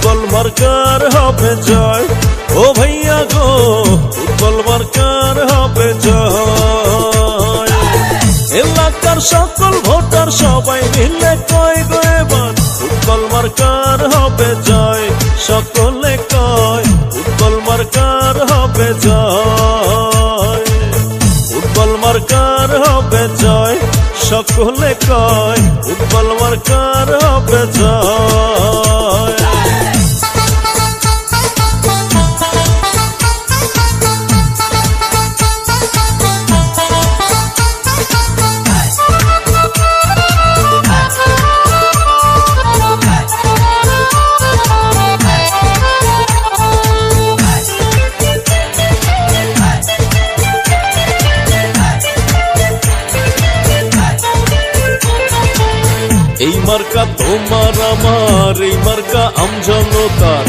Football marker হবে জয়। ও ভাইয়া গো football marker হবে জয়। এলাকার সকল ভোটার সবাই মিলে কয় গো এবার ফুটবল মার্কার হবে জয়। সকলে কয় ফুটবল মার্কার হবে জয়। ফুটবল মার্কার হবে জয়। সকলে কয় ফুটবল মার্কার হবে জয়। এই মার্কা তোমার আমার, এই মার্কা আমজনতার।